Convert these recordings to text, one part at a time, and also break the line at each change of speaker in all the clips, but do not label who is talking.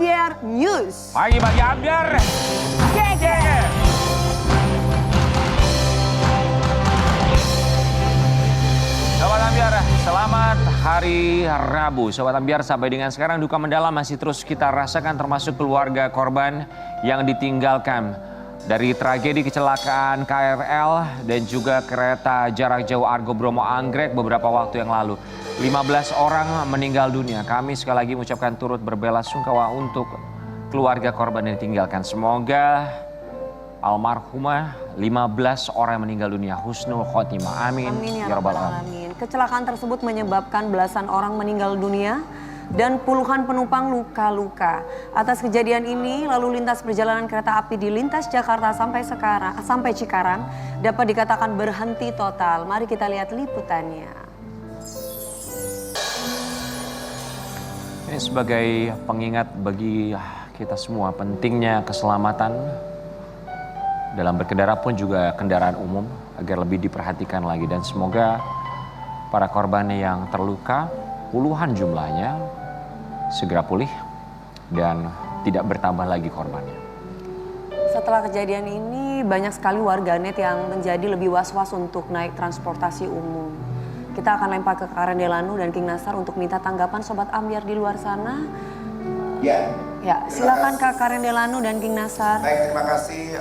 Ambiar News.
Pagi-pagi Ambiar.
Geger.
Sobat Ambiar, selamat hari Rabu. Sobat Ambiar, sampai dengan sekarang duka mendalam masih terus kita rasakan, termasuk keluarga korban yang ditinggalkan dari tragedi kecelakaan KRL dan juga kereta jarak jauh Argo Bromo Anggrek beberapa waktu yang lalu. 15 orang meninggal dunia. Kami sekali lagi mengucapkan turut berbelasungkawa untuk keluarga korban yang ditinggalkan. Semoga almarhumah 15 orang yang meninggal dunia husnul khotimah. Amin.
Amin ya rabbal alamin. Kecelakaan tersebut menyebabkan belasan orang meninggal dunia dan puluhan penumpang luka-luka. Atas kejadian ini, lalu lintas perjalanan kereta api di lintas Jakarta sampai Cikarang dapat dikatakan berhenti total. Mari kita lihat liputannya.
Ini sebagai pengingat bagi kita semua pentingnya keselamatan dalam berkendara pun juga kendaraan umum agar lebih diperhatikan lagi, dan semoga para korban yang terluka puluhan jumlahnya segera pulih dan tidak bertambah lagi korbannya.
Setelah kejadian ini banyak sekali warganet yang menjadi lebih was-was untuk naik transportasi umum. Kita akan lempar ke Karen Delano dan King Nasar untuk minta tanggapan Sobat Ambiar di luar sana. Ya, silakan Kak Karen Delano dan King Nasar.
Baik, terima kasih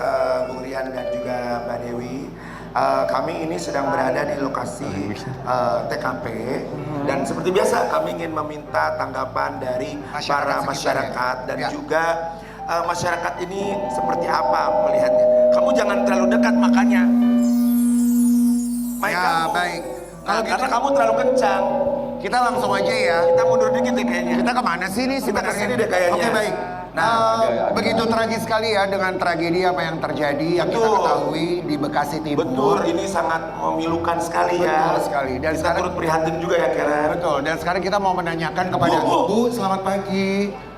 Bung Rian dan juga Mbak Dewi. Kami ini sedang berada di lokasi TKP dan seperti biasa kami ingin meminta tanggapan dari para masyarakat dan juga masyarakat ini seperti apa melihatnya. Kamu jangan terlalu dekat makanya.
Baik.
Karena kamu terlalu kencang.
Kita langsung aja ya.
Kita mundur dikit deh kayaknya.
Kita kemana sih nih
Kita
sebenarnya?
kesini deh kayaknya.
Oke, baik. Begitu tragis sekali ya dengan tragedi apa yang terjadi yang kita ketahui di Bekasi Timur.
Betul, ini sangat memilukan sekali ya.
Betul sekali. Dan
kita
sekarang
turut prihatin juga ya Karen.
Betul. Dan sekarang kita mau menanyakan kepada Bu, selamat pagi.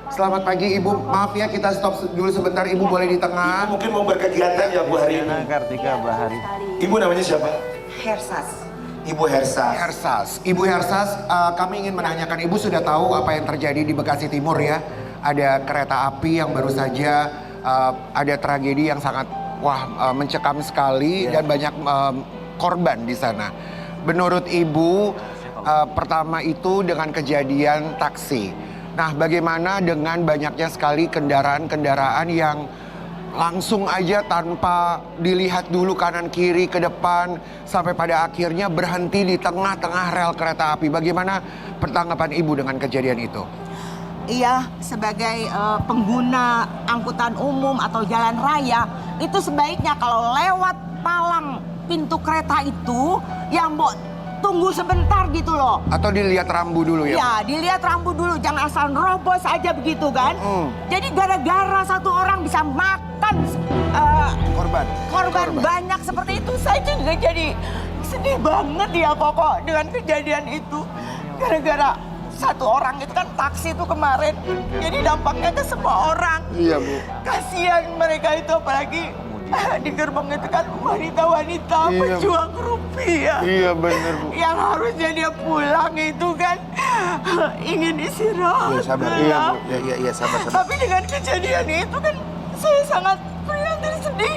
Selamat pagi Ibu. Maaf ya kita stop dulu sebentar. Ibu boleh di tengah.
Mungkin mau berkegiatan ya Bu hari ini.
Kartika Bahari.
Ibu namanya siapa?
Hersas.
Ibu Hersas.
Ibu Hersas, kami ingin menanyakan, Ibu sudah tahu apa yang terjadi di Bekasi Timur ya? Ada kereta api yang baru saja ada tragedi yang sangat mencekam sekali dan banyak korban di sana. Menurut Ibu, pertama itu dengan kejadian taksi. Nah, bagaimana dengan banyaknya sekali kendaraan-kendaraan yang langsung aja tanpa dilihat dulu kanan kiri ke depan sampai pada akhirnya berhenti di tengah-tengah rel kereta api. Bagaimana pertanggapan Ibu dengan kejadian itu?
Iya, sebagai pengguna angkutan umum atau jalan raya, itu sebaiknya kalau lewat palang pintu kereta itu, ya Mbok tunggu sebentar gitu loh.
Atau dilihat rambu dulu ya?
Ya, dilihat rambu dulu, jangan asal nerobos aja begitu kan. Jadi gara-gara satu orang bisa makan korban banyak seperti itu, saya juga jadi sedih banget ya Koko dengan kejadian itu. Gara-gara satu orang itu kan taksi itu kemarin, jadi dampaknya ke semua orang.
Iya Bu.
Kasihan mereka itu, apalagi di gerbong itu kan wanita-wanita pejuang rupiah.
Iya bener Bu.
Yang harusnya dia pulang itu kan ingin istirahat.
Iya sabar.
Iya Bu. Iya sabar.
Tapi dengan kejadian itu kan saya sangat prihatin, sedih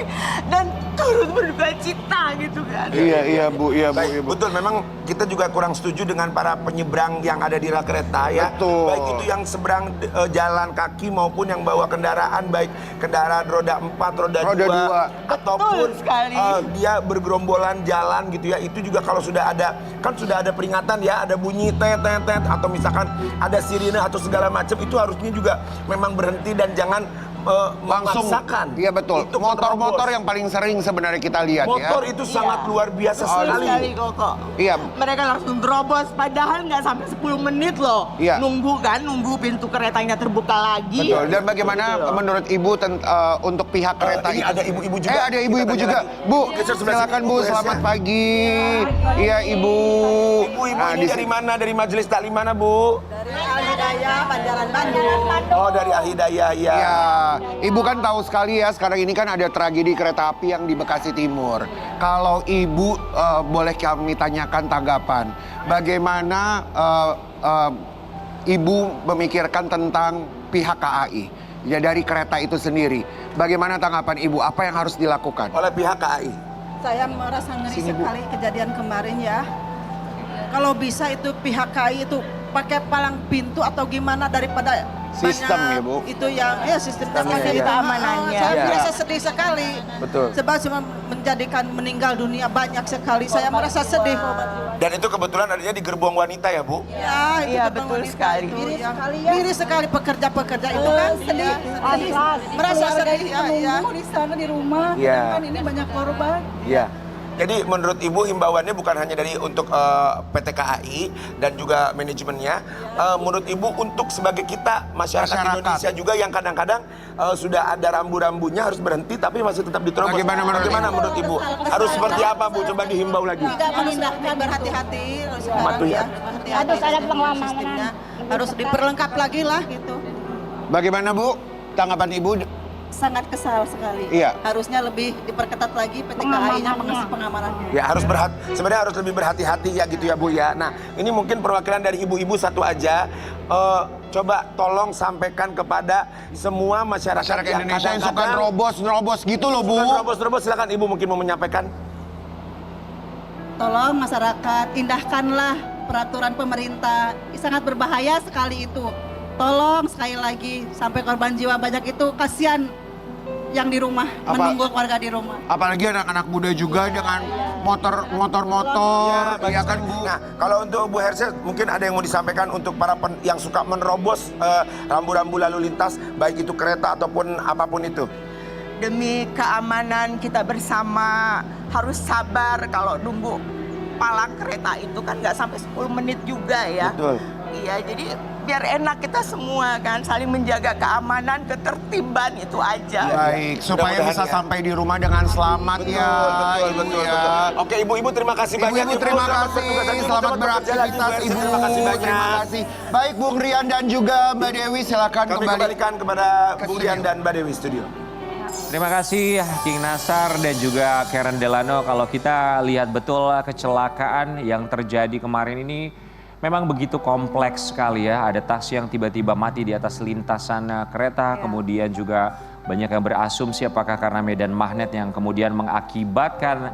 dan turut berduka cita gitu kan.
Iya Bu.
Baik, betul, memang kita juga kurang setuju dengan para penyeberang yang ada di rel kereta ya.
Betul.
Baik itu yang seberang jalan kaki maupun yang bawa kendaraan, baik kendaraan roda 4, roda 2 ataupun dia bergerombolan jalan gitu ya. Itu juga kalau sudah ada, kan sudah ada peringatan ya, ada bunyi tet atau misalkan ada sirine atau segala macam, itu harusnya juga memang berhenti dan jangan
langsung
memaksakan.
Iya betul. Motor-motor yang paling sering sebenarnya kita lihat
motor
ya.
itu sangat luar biasa sekali.
Koko.
Iya.
Mereka langsung terobos, padahal nggak sampai 10 menit loh.
Iya.
Nunggu pintu keretanya terbuka lagi.
Betul. Dan bagaimana menurut Ibu untuk pihak kereta
ini
itu?
ada ibu-ibu juga.
Ada ibu-ibu juga. Bu, silakan Bu, selamat pagi. Iya Ibu.
Ibu-ibu ini dari mana? Dari majelis taklim mana Bu?
Dari Al-Hidayah, Banjaran Bandung.
Oh, dari Al-Hidayah ya.
Ya, Ibu kan tahu sekali ya sekarang ini kan ada tragedi kereta api yang di Bekasi Timur. Kalau Ibu boleh kami tanyakan tanggapan, bagaimana Ibu memikirkan tentang pihak KAI, ya dari kereta itu sendiri. Bagaimana tanggapan Ibu? Apa yang harus dilakukan?
Oleh pihak KAI.
Saya merasa ngeri sekali kejadian kemarin ya. Kalau bisa itu pihak KAI itu pakai palang pintu atau gimana daripada
Sistem
banyak
ya, Bu?
Itu yang sistemnya
Sistemnya,
pakai
ya.
keamanannya. Saya
Ya.
merasa sedih sekali.
Betul.
Sebab cuma menjadikan meninggal dunia banyak sekali. Saya merasa sedih.
Dan itu kebetulan adanya di gerbong wanita ya, Bu?
Ya, itu
Iya,
gerbang
betul
wanita
sekali.
itu
Miris
yang-
sekali ya.
miris sekali pekerja-pekerja itu kan sedih. Merasa sedih ya.
Di sana di rumah,
Iya.
kan ini banyak korban.
Iya. Jadi menurut Ibu himbauannya bukan hanya dari untuk PT KAI dan juga manajemennya. Menurut Ibu untuk sebagai kita masyarakat Indonesia juga yang kadang-kadang sudah ada rambu-rambunya harus berhenti tapi masih tetap diterobos.
Bagaimana menurut
Ibu? Harus seperti apa Bu? Coba dihimbau lagi.
Tidak menindakkan berhati-hati sekarang
Mematuhi.
ya. Harus ada pengawalan. Harus diperlengkap lagi lah gitu.
Bagaimana Bu? Tanggapan Ibu?
Sangat kesal sekali.
Iya.
Harusnya lebih diperketat lagi PT KAI-nya mengasih pengamanannya.
Ya sebenarnya harus lebih berhati-hati ya gitu ya Bu ya. Nah ini mungkin perwakilan dari ibu-ibu satu aja. Coba tolong sampaikan kepada semua masyarakat
Indonesia yang suka
kadang-kadang
nerobos gitu loh Bu.
suka nerobos-nerobos. Silakan Ibu mungkin mau menyampaikan.
Tolong masyarakat indahkanlah peraturan pemerintah. Sangat berbahaya sekali itu. Tolong sekali lagi sampai korban jiwa banyak itu, kasihan yang di rumah, menunggu keluarga di rumah.
Apalagi anak-anak muda juga dengan motor-motor, ya kan Bu?
Nah, kalau untuk Bu Herse mungkin ada yang mau disampaikan untuk para yang suka menerobos rambu-rambu lalu lintas, baik itu kereta ataupun apapun itu.
Demi keamanan kita bersama harus sabar kalau nunggu palang kereta itu kan nggak sampai 10 menit juga ya.
Betul.
Iya, jadi biar enak kita semua kan saling menjaga keamanan, ketertiban itu aja.
Baik, supaya
Mudah-mudahan
bisa
ya.
sampai di rumah dengan selamat ya. Ibu ya.
Oke, ibu-ibu terima kasih banyak.
Ibu terima
Selamat
kasih,
bertugas lagi.
selamat
bekerja lagi, Bu
beraktivitas
Herse.
Ibu.
Terima kasih banyak.
Terima kasih. Baik Bung Rian dan juga Mbak Dewi, silakan
Kami
kembali.
kembalikan kepada
ke
Bung Rian
studio.
dan Mbak Dewi studio.
Terima kasih King Nasar dan juga Karen Delano. Kalau kita lihat betul kecelakaan yang terjadi kemarin ini memang begitu kompleks sekali ya. Ada taksi yang tiba-tiba mati di atas lintasan kereta, kemudian juga banyak yang berasumsi apakah karena medan magnet yang kemudian mengakibatkan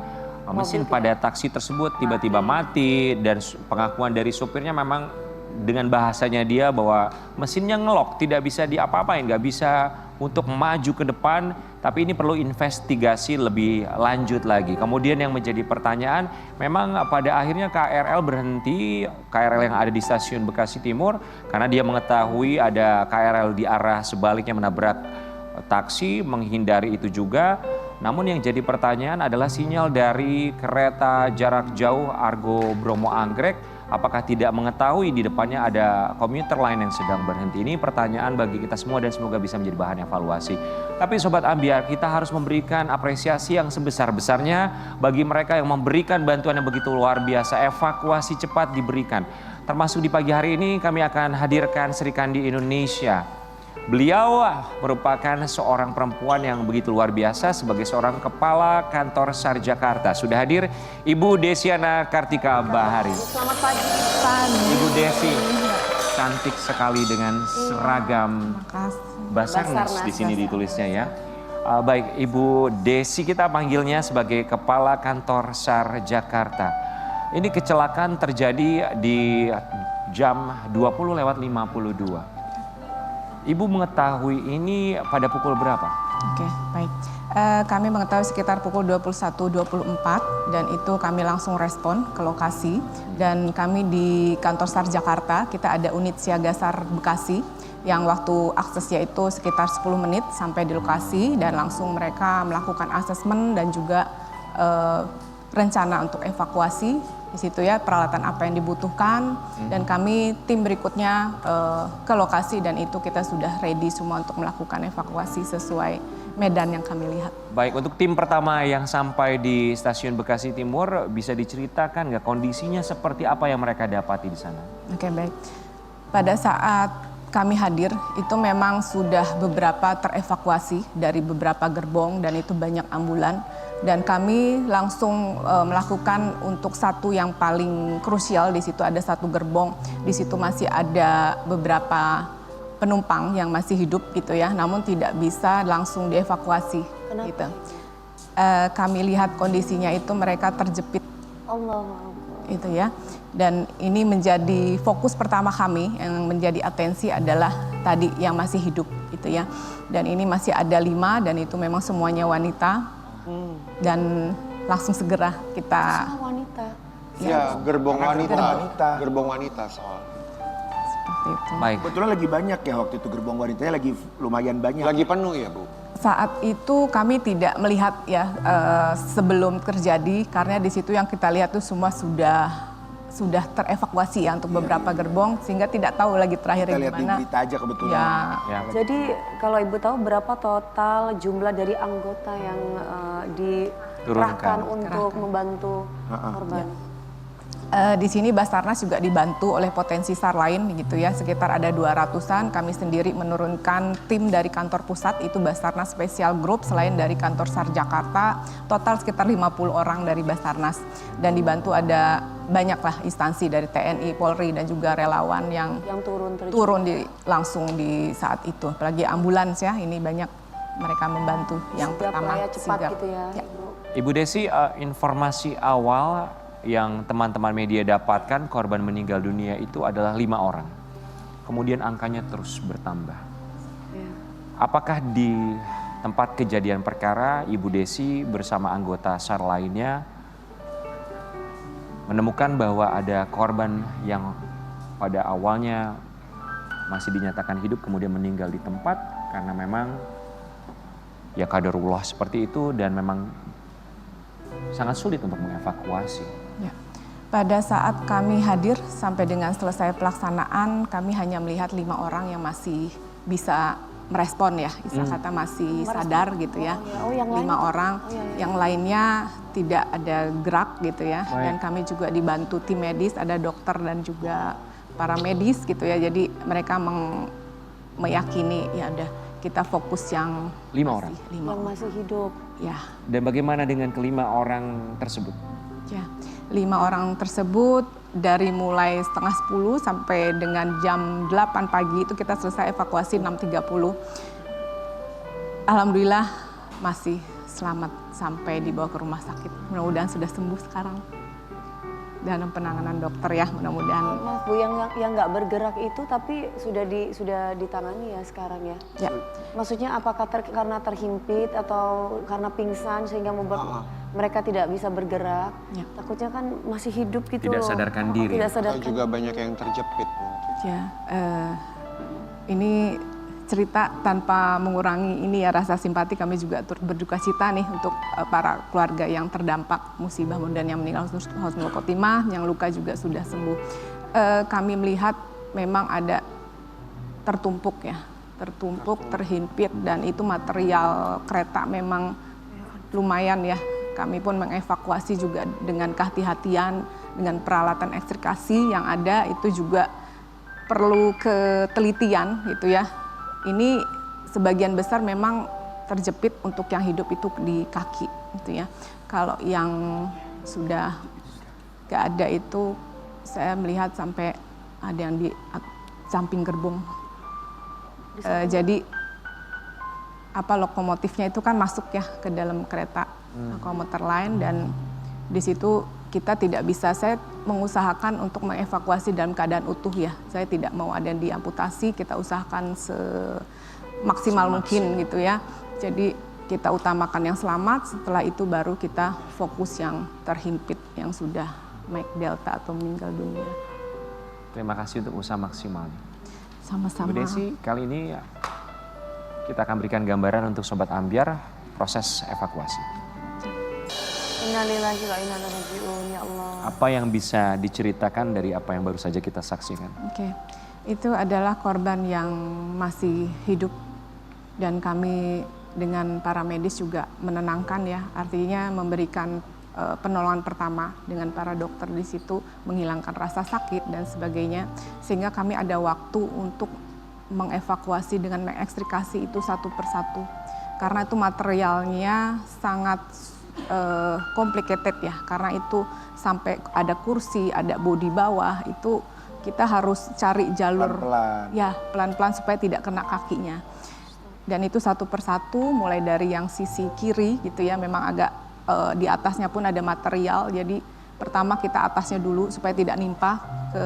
mesin pada taksi tersebut tiba-tiba mati, dan pengakuan dari supirnya memang dengan bahasanya dia bahwa mesinnya ngelok, tidak bisa diapa-apain, nggak bisa untuk maju ke depan, tapi ini perlu investigasi lebih lanjut lagi. Kemudian yang menjadi pertanyaan, memang pada akhirnya KRL berhenti, KRL yang ada di stasiun Bekasi Timur, karena dia mengetahui ada KRL di arah sebaliknya menabrak taksi, menghindari itu juga. Namun yang jadi pertanyaan adalah sinyal dari kereta jarak jauh Argo Bromo Anggrek, apakah tidak mengetahui di depannya ada komuter lain yang sedang berhenti? Ini pertanyaan bagi kita semua dan semoga bisa menjadi bahan evaluasi. Tapi Sobat Ambiar, kita harus memberikan apresiasi yang sebesar-besarnya bagi mereka yang memberikan bantuan yang begitu luar biasa. Evakuasi cepat diberikan. Termasuk di pagi hari ini kami akan hadirkan Sri Kandi Indonesia. Beliau merupakan seorang perempuan yang begitu luar biasa sebagai seorang kepala kantor SAR Jakarta. Sudah hadir Ibu Desiana Kartika Bahari.
Selamat pagi.
Ibu Desi, cantik sekali dengan seragam Basarnas di sini ditulisnya ya. Baik, Ibu Desi kita panggilnya sebagai kepala kantor SAR Jakarta. Ini kecelakaan terjadi di jam 20:52. Ibu mengetahui ini pada pukul berapa?
Oke, baik. Kami mengetahui sekitar pukul 21.24 dan itu kami langsung respon ke lokasi. Dan kami di kantor SAR Jakarta, kita ada unit siaga SAR Bekasi yang waktu aksesnya itu sekitar 10 menit sampai di lokasi dan langsung mereka melakukan asesmen dan juga rencana untuk evakuasi. Di situ ya peralatan apa yang dibutuhkan dan kami tim berikutnya ke lokasi dan itu kita sudah ready semua untuk melakukan evakuasi sesuai medan yang kami lihat.
Baik, untuk tim pertama yang sampai di stasiun Bekasi Timur, bisa diceritakan nggak kondisinya seperti apa yang mereka dapati di sana?
Oke, baik. Pada saat kami hadir itu memang sudah beberapa terevakuasi dari beberapa gerbong dan itu banyak ambulan. Dan kami langsung melakukan untuk satu yang paling krusial, di situ ada satu gerbong, di situ masih ada beberapa penumpang yang masih hidup gitu ya, namun tidak bisa langsung dievakuasi.
Kenapa?
Gitu. Kami lihat kondisinya itu mereka terjepit
Allah.
itu ya. Dan ini menjadi fokus pertama kami, yang menjadi atensi adalah tadi yang masih hidup gitu ya. Dan ini masih ada 5 dan itu memang semuanya wanita. Dan langsung segera kita
Semua wanita.
Ya, gerbong wanita.
wanita.
Gerbong wanita soal.
seperti itu.
Baik.
Kebetulan lagi banyak ya waktu itu gerbong wanitanya lagi lumayan banyak.
Lagi penuh ya, Bu?
Saat itu kami tidak melihat ya sebelum terjadi, karena di situ yang kita lihat tuh semua sudah terevakuasi ya untuk beberapa gerbong, sehingga tidak tahu lagi
Kita
terakhirnya
lihat di
gimana.
berita aja kebetulan.
Ya,
Ya.
Jadi kalau Ibu tahu berapa total jumlah dari anggota yang dikerahkan untuk membantu korban?
Di sini Basarnas juga dibantu oleh potensi SAR lain gitu ya, sekitar ada 200-an. Kami sendiri menurunkan tim dari kantor pusat, itu Basarnas Special Group, selain dari kantor SAR Jakarta, total sekitar 50 orang dari Basarnas. Dan dibantu ada banyaklah instansi dari TNI, Polri, dan juga relawan yang turun langsung di saat itu. Apalagi ambulans ya, ini banyak mereka membantu. Yang pertama
ya, cepat
sigap.
gitu ya.
Ibu Desi, informasi awal yang teman-teman media dapatkan korban meninggal dunia itu adalah 5 orang. Kemudian angkanya terus bertambah. Apakah di tempat kejadian perkara Ibu Desi bersama anggota SAR lainnya menemukan bahwa ada korban yang pada awalnya masih dinyatakan hidup kemudian meninggal di tempat karena memang ya qadarullah seperti itu dan memang sangat sulit untuk mengevakuasi.
Ya. Pada saat kami hadir sampai dengan selesai pelaksanaan, kami hanya melihat 5 orang yang masih bisa merespon ya, istilah kata masih sadar gitu ya.
Oh, yang
5 orang, yang lainnya tidak ada gerak gitu ya. Dan kami juga dibantu tim medis, ada dokter dan juga para medis gitu ya. Jadi mereka meyakini ya udah kita fokus yang
5 orang.
Yang masih hidup.
Ya.
Dan bagaimana dengan kelima orang tersebut?
Ya, 5 orang tersebut dari mulai setengah 10 sampai dengan jam 8 pagi itu kita selesai evakuasi 6.30. Alhamdulillah masih selamat sampai dibawa ke rumah sakit. Mudah-mudahan sudah sembuh sekarang. Dalam penanganan dokter ya, mudah-mudahan.
Maaf Bu, yang nggak bergerak itu tapi sudah ditangani ya sekarang ya?
Ya.
Maksudnya apakah karena terhimpit atau karena pingsan sehingga membuat mereka tidak bisa bergerak?
Ya.
Takutnya kan masih hidup gitu
Tidak
loh.
sadarkan diri.
Tidak
Atau
sadarkan.
juga banyak yang terjepit mungkin.
Ya, ini cerita tanpa mengurangi ini ya rasa simpati, kami juga turut berduka cita nih untuk para keluarga yang terdampak musibah dan yang meninggal husnul khotimah, yang luka juga sudah sembuh. Kami melihat memang ada tertumpuk, terhimpit dan itu material kereta memang lumayan ya. Kami pun mengevakuasi juga dengan kehati-hatian, dengan peralatan ekstrikasi yang ada itu juga perlu ketelitian gitu ya. Ini sebagian besar memang terjepit untuk yang hidup itu di kaki gitu ya. Kalau yang sudah gak ada itu saya melihat sampai ada yang di samping gerbong. Jadi lokomotifnya itu kan masuk ya ke dalam kereta komuter lain dan di situ kita tidak bisa, saya mengusahakan untuk mengevakuasi dalam keadaan utuh ya. Saya tidak mau ada yang diamputasi, kita usahakan semaksimal mungkin gitu ya. Jadi kita utamakan yang selamat, setelah itu baru kita fokus yang terhimpit, yang sudah naik delta atau meninggal dunia.
Terima kasih untuk usaha maksimalnya.
Sama-sama.
Bu Desi, kali ini kita akan berikan gambaran untuk Sobat Ambyar proses evakuasi.
Innalillahi wa inna ilaihi raji'un, ya Allah.
Apa yang bisa diceritakan dari apa yang baru saja kita saksikan?
Oke, itu adalah korban yang masih hidup dan kami dengan para medis juga menenangkan ya, artinya memberikan penolongan pertama dengan para dokter di situ, menghilangkan rasa sakit dan sebagainya, sehingga kami ada waktu untuk mengevakuasi dengan mengekstrikasi itu satu persatu, karena itu materialnya sangat complicated ya, karena itu sampai ada kursi, ada bodi bawah, itu kita harus cari jalur
Pelan-pelan.
ya pelan-pelan supaya tidak kena kakinya. Dan itu satu persatu mulai dari yang sisi kiri gitu ya, memang agak di atasnya pun ada material, jadi pertama kita atasnya dulu supaya tidak nimpa ke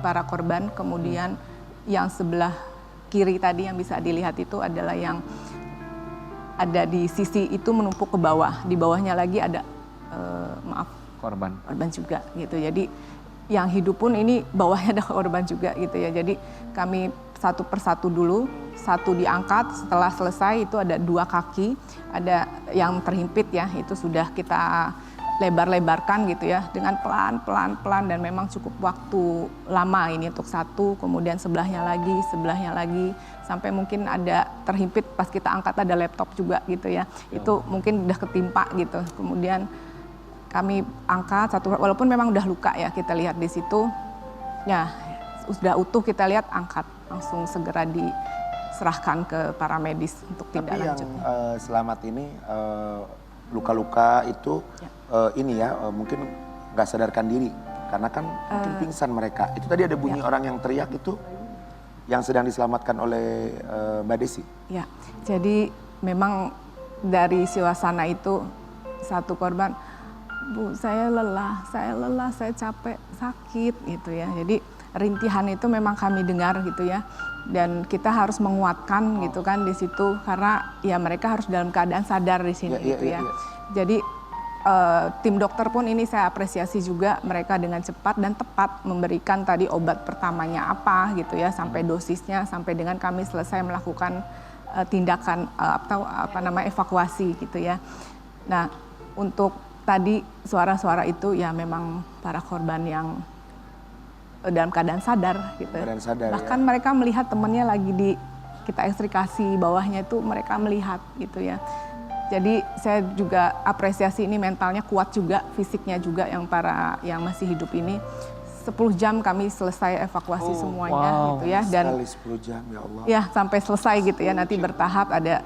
para korban, kemudian yang sebelah kiri tadi yang bisa dilihat itu adalah yang ada di sisi itu menumpuk ke bawah, di bawahnya lagi ada
Korban.
korban juga gitu. Jadi yang hidup pun ini bawahnya ada korban juga gitu ya. Jadi kami satu persatu dulu, satu diangkat, setelah selesai itu ada 2 kaki, ada yang terhimpit ya, itu sudah kita lebar-lebarkan gitu ya, dengan pelan-pelan dan memang cukup waktu lama ini untuk satu, kemudian sebelahnya lagi, sampai mungkin ada terhimpit pas kita angkat ada laptop juga gitu ya, itu mungkin udah ketimpa gitu, kemudian kami angkat satu, walaupun memang udah luka ya kita lihat di situ, ya sudah utuh kita lihat angkat, langsung segera diserahkan ke para medis untuk tindak
Tapi yang
lanjut.
selamat ini luka-luka itu mungkin nggak sadarkan diri karena kan mungkin pingsan mereka. Itu tadi ada bunyi orang yang teriak itu yang sedang diselamatkan oleh Mbak Desi.
Ya, jadi memang dari suasana itu satu korban, Bu saya lelah, saya capek, sakit gitu ya. Jadi rintihan itu memang kami dengar gitu ya. Dan kita harus menguatkan gitu kan di situ karena ya mereka harus dalam keadaan sadar di sini gitu ya. Jadi tim dokter pun ini saya apresiasi juga, mereka dengan cepat dan tepat memberikan tadi obat pertamanya apa gitu ya, sampai dosisnya, sampai dengan kami selesai melakukan tindakan atau evakuasi gitu ya. Nah untuk tadi suara-suara itu ya memang para korban yang dalam keadaan sadar gitu.
Keadaan sadar,
bahkan mereka melihat temannya lagi kita ekstrikasi bawahnya itu mereka melihat gitu ya. Jadi saya juga apresiasi ini mentalnya kuat juga, fisiknya juga yang masih hidup ini. 10 jam kami selesai evakuasi semuanya gitu ya. Dan
Sekali 10 jam ya Allah.
ya sampai selesai gitu ya, nanti bertahap ada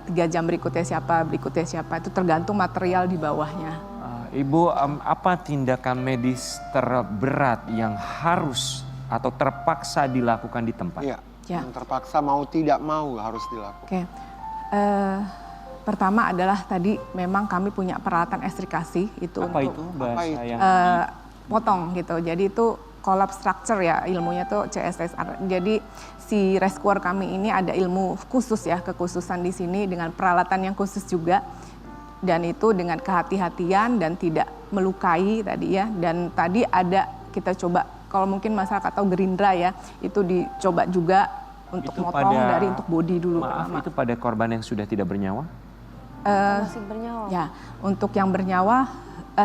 3 jam berikutnya siapa, itu tergantung material di bawahnya.
Ibu, apa tindakan medis terberat yang harus atau terpaksa dilakukan di tempat?
Iya,
Ya.
yang terpaksa mau tidak mau harus dilakukan.
Oke. Pertama adalah tadi memang kami punya peralatan ekstrikasi itu
Apa
untuk
itu bahasa
itu?
yang
potong gitu. Jadi itu collapse structure ya, ilmunya tuh CSSR. Jadi si rescuer kami ini ada ilmu khusus ya, kekhususan di sini dengan peralatan yang khusus juga. Dan itu dengan kehati-hatian dan tidak melukai tadi ya. Dan tadi ada kita coba, kalau mungkin masyarakat atau Gerindra ya, itu dicoba juga untuk
Itu
motong
pada-
dari untuk body dulu
maaf
pertama.
itu pada korban yang sudah tidak bernyawa?
Masih bernyawa.
Ya, untuk yang bernyawa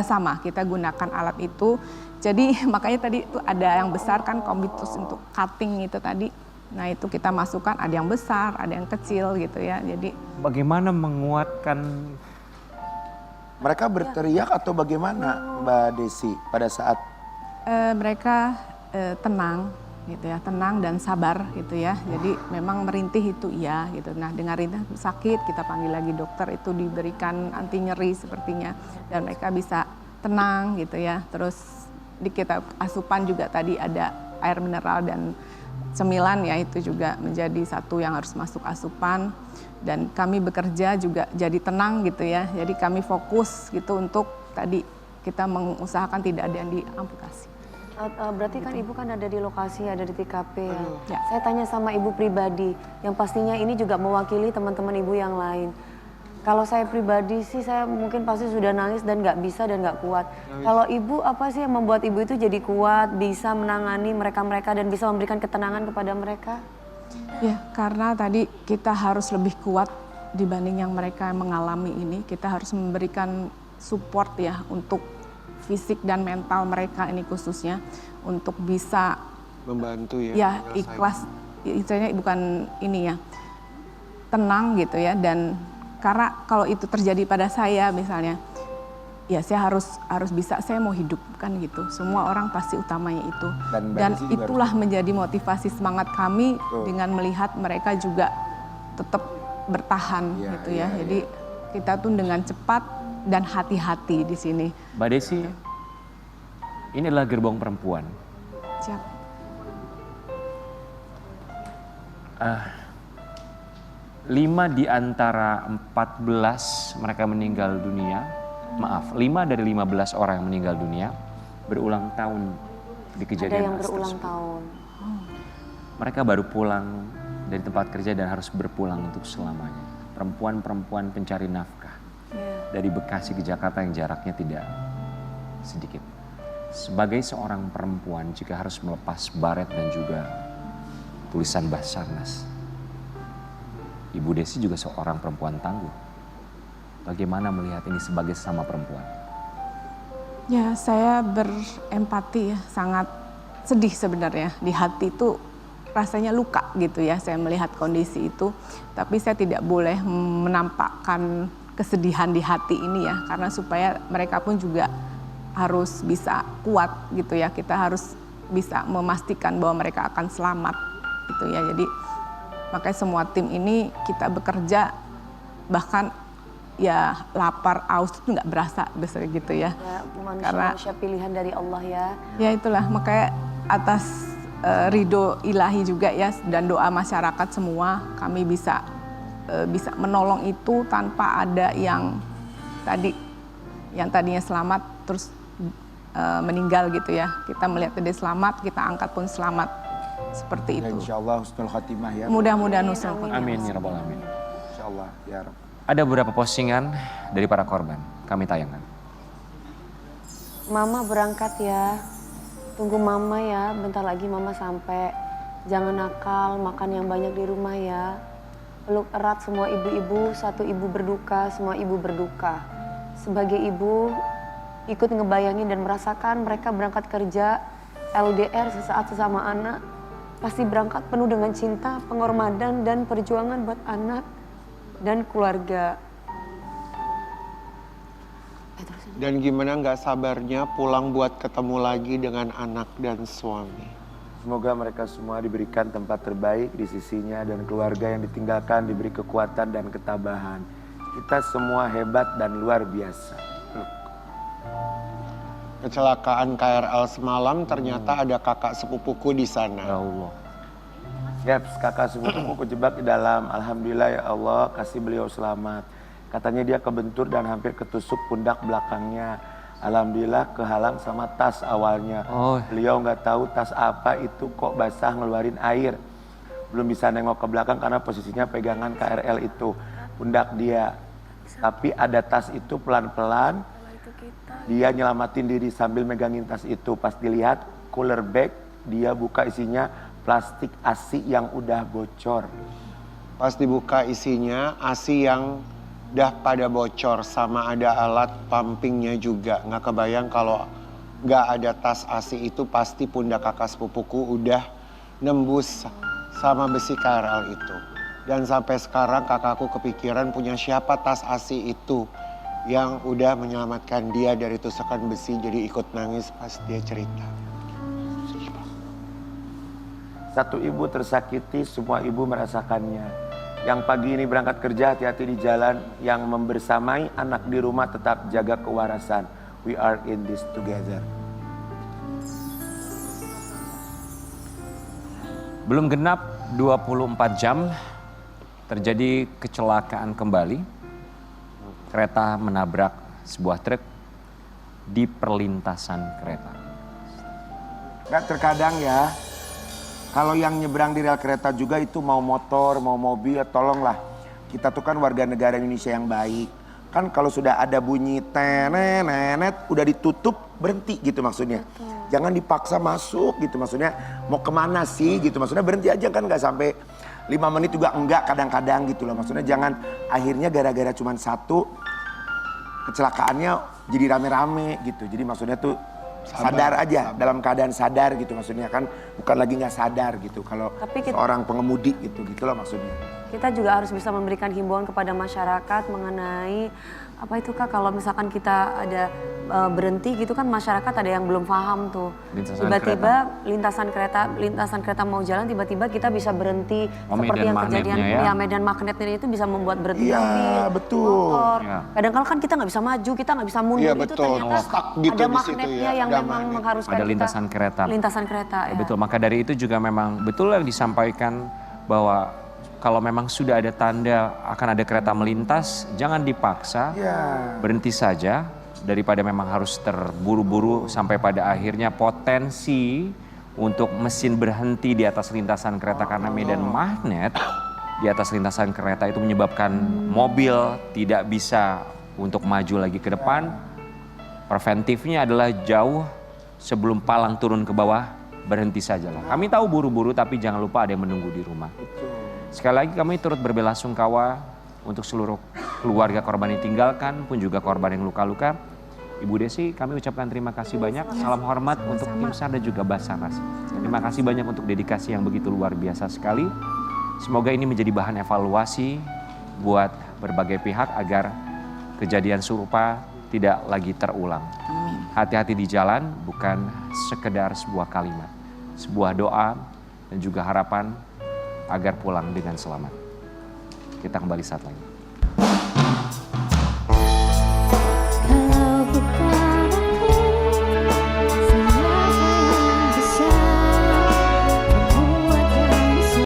sama, kita gunakan alat itu. Jadi makanya tadi itu ada yang besar kan kombitus untuk cutting itu tadi. Nah itu kita masukkan, ada yang besar, ada yang kecil gitu ya. Jadi
Bagaimana menguatkan
Mereka berteriak atau bagaimana Mbak Desi pada saat
mereka tenang gitu ya, tenang dan sabar gitu ya. Jadi memang merintih itu iya gitu. Nah dengan rintih sakit kita panggil lagi dokter, itu diberikan anti nyeri sepertinya dan mereka bisa tenang gitu ya. Terus di kita asupan juga tadi ada air mineral dan cemilan ya, itu juga menjadi satu yang harus masuk asupan. Dan kami bekerja juga jadi tenang gitu ya. Jadi kami fokus gitu untuk tadi kita mengusahakan tidak ada yang diamputasi.
Berarti kan ibu kan ada di lokasi, ada di TKP ya.
Ya.
Saya tanya sama ibu pribadi, yang pastinya ini juga mewakili teman-teman ibu yang lain. Kalau saya pribadi sih saya mungkin pasti sudah nangis dan nggak bisa dan nggak kuat. Kalau ibu apa sih yang membuat ibu itu jadi kuat, bisa menangani mereka-mereka dan bisa memberikan ketenangan kepada mereka?
Ya, karena tadi kita harus lebih kuat dibanding yang mereka mengalami ini. Kita harus memberikan support ya untuk fisik dan mental mereka ini khususnya untuk bisa
Membantu ya.
ya ikhlas, istilahnya bukan ini ya, tenang gitu ya. Dan karena kalau itu terjadi pada saya misalnya, ya saya harus bisa, saya mau hidup kan gitu. Semua orang pasti utamanya itu.
Dan Mbak
Dan
Desi juga
itulah menjadi motivasi semangat kami dengan melihat mereka juga tetap bertahan
Iya,
gitu
iya,
ya. Jadi kita tuh dengan cepat dan hati-hati di sini.
Mbak Desi? Ini adalah gerbong perempuan.
Siap.
5 di antara 14 mereka meninggal dunia, maaf, 5 dari 15 orang yang meninggal dunia berulang tahun di
Ada
kejadian
yang
naas
berulang
tersebut.
tahun.
Mereka baru pulang dari tempat kerja dan harus berpulang untuk selamanya. Perempuan-perempuan pencari nafkah dari Bekasi ke Jakarta yang jaraknya tidak sedikit. Sebagai seorang perempuan jika harus melepas baret dan juga tulisan Basarnas, Ibu Desi juga seorang perempuan tangguh. Bagaimana melihat ini sebagai sesama perempuan?
Ya, saya berempati ya, sangat sedih sebenarnya. Di hati itu rasanya luka gitu ya, saya melihat kondisi itu. Tapi saya tidak boleh menampakkan kesedihan di hati ini ya, karena supaya mereka pun juga harus bisa kuat gitu ya. Kita harus bisa memastikan bahwa mereka akan selamat gitu ya. Jadi makanya semua tim ini kita bekerja, bahkan ya lapar, aus itu nggak berasa besar gitu ya.
Ya,
Karena
manusia pilihan dari Allah ya.
ya itulah makanya atas ridho ilahi juga ya dan doa masyarakat semua kami bisa menolong itu tanpa ada yang tadinya selamat terus meninggal gitu ya. Kita melihat dia selamat, kita angkat pun selamat seperti itu.
Insya Allah husnul khatimah ya.
Mudah-mudahan husnul khotimah.
Amin ya rabbal alamin.
Insya Allah ya Rabb.
Ada beberapa postingan dari para korban, kami tayangkan.
Mama berangkat ya. Tunggu mama ya, bentar lagi mama sampai. Jangan nakal, makan yang banyak di rumah ya. Peluk erat semua ibu-ibu, satu ibu berduka, semua ibu berduka. Sebagai ibu, ikut ngebayangin dan merasakan mereka berangkat kerja, LDR sesaat sesama anak. Pasti berangkat penuh dengan cinta, pengorbanan dan perjuangan buat anak dan keluarga.
Dan gimana nggak sabarnya pulang buat ketemu lagi dengan anak dan suami.
Semoga mereka semua diberikan tempat terbaik di sisinya dan keluarga yang ditinggalkan diberi kekuatan dan ketabahan. Kita semua hebat dan luar biasa.
Kecelakaan KRL semalam ternyata ada kakak sepupuku di sana.
Ya Allah.
Siap, kakak sepupuku kejebak di dalam. Alhamdulillah ya Allah, kasih beliau selamat. Katanya dia kebentur dan hampir ketusuk pundak belakangnya. Alhamdulillah kehalang sama tas awalnya.
Oh.
Beliau nggak tahu tas apa itu kok basah ngeluarin air. Belum bisa nengok ke belakang karena posisinya pegangan KRL itu. Pundak dia. Tapi ada tas itu pelan-pelan. Dia nyelamatin diri sambil megangin tas itu. Pas dilihat cooler bag, dia buka isinya plastik ASI yang udah bocor.
Pas dibuka isinya ASI yang udah pada bocor sama ada alat pumpingnya juga. Nggak kebayang kalau nggak ada tas ASI itu pasti pundak kakak sepupuku udah nembus sama besi KRL itu. Dan sampai sekarang kakakku kepikiran punya siapa tas ASI itu yang udah menyelamatkan dia dari tusukan besi, jadi ikut nangis pas dia cerita.
Satu ibu tersakiti, semua ibu merasakannya. Yang pagi ini berangkat kerja, hati-hati di jalan. Yang membersamai anak di rumah tetap jaga kewarasan. We are in this together.
Belum genap 24 jam terjadi kecelakaan kembali. Kereta menabrak sebuah truk di perlintasan kereta.
Nggak, terkadang ya, kalau yang nyebrang di rel kereta juga itu mau motor, mau mobil, tolonglah. Kita tuh kan warga negara Indonesia yang baik. Kan kalau sudah ada bunyi tenenet, udah ditutup, berhenti gitu maksudnya. Jangan dipaksa masuk gitu maksudnya. Mau kemana sih gitu maksudnya, berhenti aja kan, nggak sampai 5 menit juga enggak kadang-kadang gitu loh. Maksudnya jangan akhirnya gara-gara cuma satu kecelakaannya jadi rame-rame gitu. Jadi maksudnya tuh sadar aja, dalam keadaan sadar gitu maksudnya, kan bukan lagi nggak sadar gitu kalau seorang pengemudi gitu loh maksudnya.
Kita juga harus bisa memberikan himbauan kepada masyarakat mengenai apa itu Kak, kalau misalkan kita ada berhenti gitu kan, masyarakat ada yang belum paham tuh. Tiba-tiba lintasan kereta mau jalan, tiba-tiba kita bisa berhenti seperti yang kejadian ya medan magnetnya itu bisa membuat berhenti motor.
Ya.
Kadang-kadang kan kita nggak bisa maju, kita nggak bisa mundur, itu ternyata
gitu
ada magnetnya yang memang mengharuskan
Ada
kita.
lintasan kereta.
Lintasan kereta ya.
Betul, maka dari itu juga memang betul yang disampaikan bahwa kalau memang sudah ada tanda akan ada kereta melintas, jangan dipaksa, berhenti saja daripada memang harus terburu-buru sampai pada akhirnya potensi untuk mesin berhenti di atas lintasan kereta karena medan magnet di atas lintasan kereta itu menyebabkan mobil tidak bisa untuk maju lagi ke depan. Preventifnya adalah jauh sebelum palang turun ke bawah, berhenti sajalah. Kami tahu buru-buru tapi jangan lupa ada yang menunggu di rumah. Sekali lagi kami turut berbelasungkawa untuk seluruh keluarga korban yang ditinggalkan pun juga korban yang luka-luka. Ibu Desi, kami ucapkan terima kasih banyak. Salam hormat untuk tim SAR dan juga Basarnas. Terima kasih banyak untuk dedikasi yang begitu luar biasa sekali. Semoga ini menjadi bahan evaluasi buat berbagai pihak agar kejadian serupa tidak lagi terulang. Hati-hati di jalan bukan sekedar sebuah kalimat, sebuah doa dan juga harapan agar pulang dengan selamat. Kita kembali saat lagi.